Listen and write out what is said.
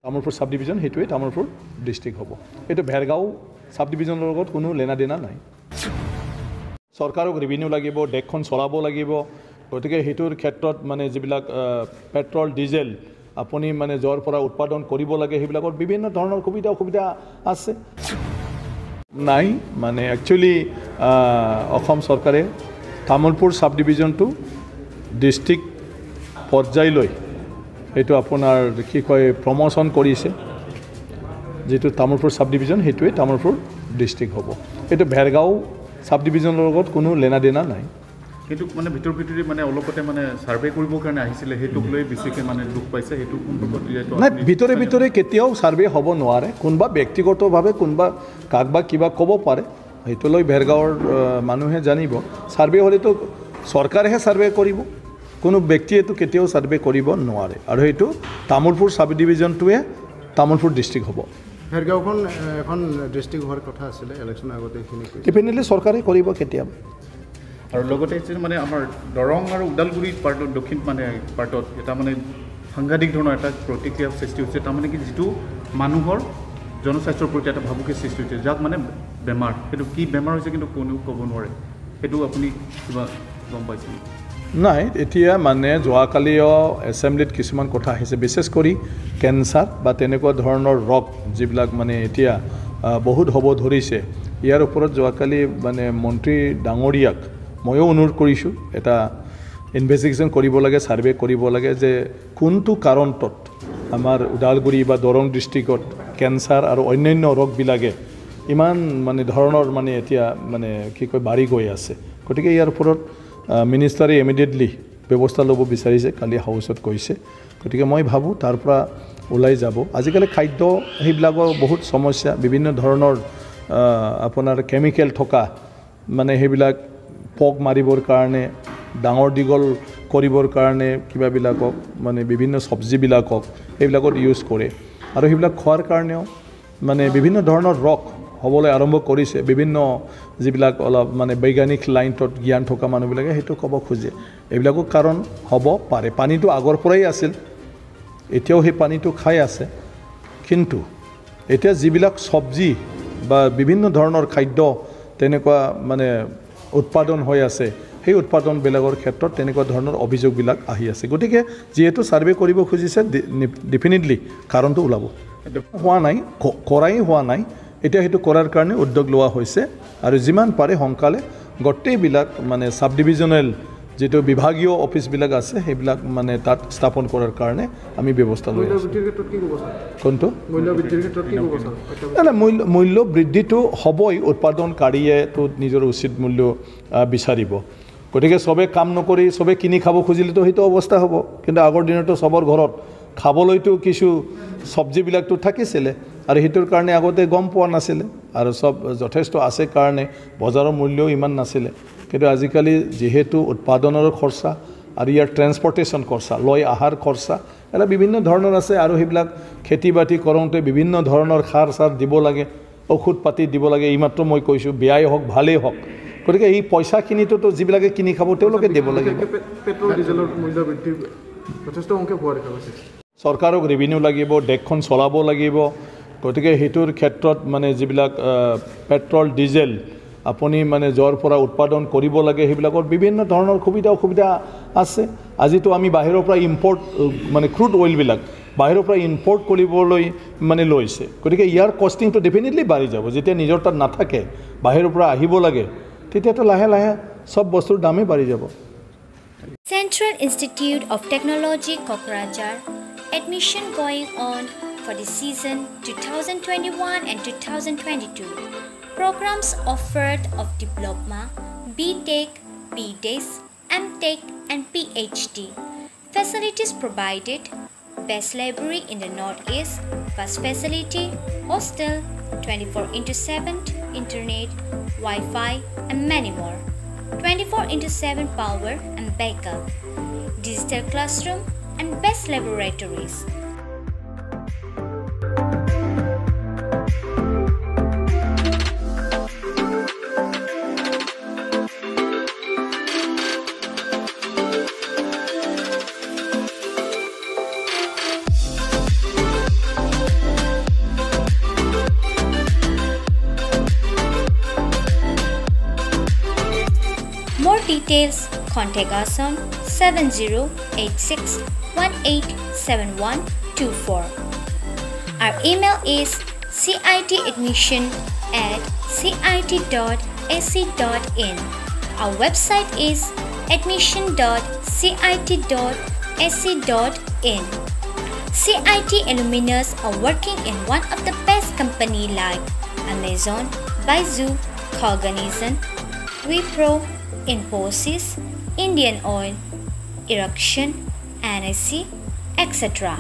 Tamulpur sub division হেতুৱে Tamulpur district হ'ব এটো ভেৰগাঁও সাব ডিভিজনৰ লগত কোনো লেনা দেনা নাই সৰকাৰক ৰেভিনিউ লাগিব ডেকখন চলাব লাগিব গতিকে হেতুৰ ক্ষেত্ৰত মানে যিবিলাক পেট্ৰল ডিজেল আপুনি মানে জৰ পৰা উৎপাদন কৰিব লাগে হেবিলাকৰ বিভিন্ন ধৰণৰ সুবিধা আছে নাই মানে একচুয়ালি অসম চৰকাৰে তামোলপুৰ সাব ডিভিজনটো ডিস্ট্ৰিক্ট পৰ্যায়লৈ এইটো আপোনাৰ কি কয় প্ৰমোশন কৰিছে যেটো তামোলপুৰ সাব ডিভিজন হেতুৱে তামোলপুৰ ডিস্ট্ৰিক্ট হ'ব এটো ভেৰগাঁও সাব ডিভিজনৰ লগত কোনো লেনা দেনা নাই কিন্তু মানে ভিতৰ মানে অলপতে মানে সাৰ্ভে কৰিবৰ কাৰণে আহিছিলে হেতুক লৈ বেছিকে মানে দুখ পাইছে হেতু নাই ভিতৰে কেতিয়াও সাৰ্ভে হ'ব নোৱাৰে কোনবা ব্যক্তিগতভাৱে কোনবা কাকবা কিবা ক'ব পাৰে হেতু লৈ ভেৰগাঁৱৰ মানুহে জানিব সাৰ্ভে হলেতো চৰকাৰেহে সাৰ্ভে কৰিব কোনো ব্যক্তিয়েতো কেতিয়াও সাৰ্ভে কৰিব নোৱাৰে আৰু হেতু তামোলপুৰ সাব ডিভিজনটোৱে তামোলপুৰ ডিস্ট্ৰিক্ট হ'ব ভেৰগাঁওখন এখন ডিস্ট্ৰিক্ট হোৱাৰ কথা আছিল ইলেকশ্যন আগতে এখিনি ডেফিনেটলি চৰকাৰে কৰিব কেতিয়াবা আৰু লগতে মানে আমাৰ দৰং আৰু উদালগুৰি পাৰ্টত দক্ষিণ মানে পাৰ্টত এটা মানে সাংঘাতিক ধৰণৰ এটা প্ৰতিক্ৰিয়া সৃষ্টি হৈছে তাৰ মানে কি যিটো মানুহৰ জনস্বাস্থ্যৰ প্ৰতি এটা ভাবুকি সৃষ্টি হৈছে যাক মানে বেমাৰ সেইটো কি বেমাৰ হৈছে কিন্তু কোনো ক'ব নোৱাৰে সেইটো আপুনি কিবা গম পাইছে নাই এতিয়া মানে যোৱাকালিও এছেম্বলিত কিছুমান কথা আহিছে বিশেষ কৰি কেন্সাৰ বা তেনেকুৱা ধৰণৰ ৰোগ যিবিলাক মানে এতিয়া বহুত হ'ব ধৰিছে ইয়াৰ ওপৰত যোৱাকালি মানে মন্ত্ৰী ডাঙৰীয়াক ময়ো অনুৰোধ কৰিছোঁ এটা ইনভেষ্টিগেশ্যন কৰিব লাগে সাৰ্ভে কৰিব লাগে যে কোনটো কাৰণত আমাৰ উদালগুৰি বা দৰং ডিস্ট্ৰিক্টত কেন্সাৰ আৰু অন্যান্য ৰোগবিলাকে ইমান মানে ধৰণৰ মানে এতিয়া মানে কি কয় বাঢ়ি গৈ আছে গতিকে ইয়াৰ ওপৰত মিনিষ্টাৰে ইমিডিয়েটলি ব্যৱস্থা ল'ব বিচাৰিছে কালি হাউচত কৈছে গতিকে মই ভাবোঁ তাৰ পৰা ওলাই যাব আজিকালি খাদ্য সেইবিলাকৰ বহুত সমস্যা বিভিন্ন ধৰণৰ আপোনাৰ কেমিকেল থকা মানে সেইবিলাক পোক মাৰিবৰ কাৰণে ডাঙৰ দীঘল কৰিবৰ কাৰণে কিবাবিলাকক মানে বিভিন্ন চব্জিবিলাকক সেইবিলাকত ইউজ কৰে আৰু সেইবিলাক খোৱাৰ কাৰণেও মানে বিভিন্ন ধৰণৰ ৰোগ হ'বলৈ আৰম্ভ কৰিছে বিভিন্ন যিবিলাক অলপ মানে বৈজ্ঞানিক লাইনত জ্ঞান থকা মানুহবিলাকে সেইটো ক'ব খোজে এইবিলাকৰ কাৰণ হ'ব পাৰে পানীটো আগৰ পৰাই আছিল এতিয়াও সেই পানীটো খাই আছে কিন্তু এতিয়া যিবিলাক চব্জি বা বিভিন্ন ধৰণৰ খাদ্য তেনেকুৱা মানে উৎপাদন হৈ আছে সেই উৎপাদনবিলাকৰ ক্ষেত্ৰত তেনেকুৱা ধৰণৰ অভিযোগবিলাক আহি আছে গতিকে যিহেতু সাৰ্ভে কৰিব খুজিছে ডেফিনেটলি কাৰণটো ওলাব হোৱা নাই কৰাই হোৱা নাই এতিয়া হেতু কৰাৰ কাৰণে উদ্যোগ লোৱা হৈছে আৰু যিমান পাৰে সোনকালে গোটেইবিলাক মানে সাব ডিভিজনেল যেটো বিভাগীয় অফিসবিলাক আছে সেইবিলাক মানে তাত স্থাপন কৰাৰ কাৰণে আমি ব্যৱস্থা লৈ আছো কোনটো মূল্য বৃদ্ধিটো হ'বই উৎপাদনকাৰীয়ে তো নিজৰ উচিত মূল্য বিচাৰিব গতিকে সবে কাম নকৰি সবে কিনি খাব খুজিলেতো সেইটো অৱস্থা হ'ব কিন্তু আগৰ দিনতো সবৰ ঘৰত খাবলৈতো কিছু চব্জিবিলাকতো থাকিছিলে আৰু হেতুৰ কাৰণে আগতে গম পোৱা নাছিলে আৰু সব যথেষ্ট আছে কাৰণে বজাৰৰ মূল্যও ইমান নাছিলে কিন্তু আজিকালি যেহেতু উৎপাদনৰ খৰচা আৰু ইয়াৰ ট্ৰান্সপৰ্টেশন খৰচা লৈ আহাৰ খৰচা এটা বিভিন্ন ধৰণৰ আছে আৰু সেইবিলাক খেতি বাতি কৰোঁতে বিভিন্ন ধৰণৰ সাৰ দিব লাগে ঔষধ পাতি দিব লাগে এইমাত্ৰ মই কৈছোঁ বেয়াই হওক ভালেই হওক গতিকে এই পইচাখিনিতো যিবিলাকে কিনি খাব তেওঁলোকে দিব লাগে পেট্ৰল ডিজেলৰ মূল্য বৃদ্ধি যথেষ্ট অংকে হোৱা দেখা গৈছে সৰকাৰক ৰেভিনিউ লাগিব ডেকখন চলাব লাগিব গতিকে হেতুৰ ক্ষেত্ৰত মানে যিবিলাক পেট্ৰল ডিজেল আপুনি মানে জৰ পৰা উৎপাদন কৰিব লাগে হেবিলাকৰ বিভিন্ন ধৰণৰ সুবিধা আছে আজিতো আমি বাহিৰৰ পৰা ইম্পৰ্ট মানে ক্ৰুড অইলবিলাক বাহিৰৰ পৰা ইম্পৰ্ট কৰিবলৈ মানে লৈছে গতিকে ইয়াৰ কষ্টিংটো ডেফিনেটলি বাঢ়ি যাব যেতিয়া নিজৰ তাত নাথাকে বাহিৰৰ পৰা আহিব লাগে তেতিয়াতো লাহে লাহে সব বস্তুৰ দামে বাঢ়ি যাব Central Institute of Technology Kokrajhar admission going on for the season 2021 and 2022. Programs offered of Diploma, BTech, BDes, MTech and PhD. Facilities provided: best library in the Northeast, bus facility, hostel, 24/7 internet, Wi-Fi and many more. 24/7 power and backup, digital classroom and best laboratories. details, contact us on 7086187124. Our email is citadmission@cit.ac.in. Our website is admission.cit.ac.in. CIT alumnus are working in one of the best companies like Amazon, Baidu, Cognizant, Wipro, Infosys, Indian Oil, Erection, NSC, etc.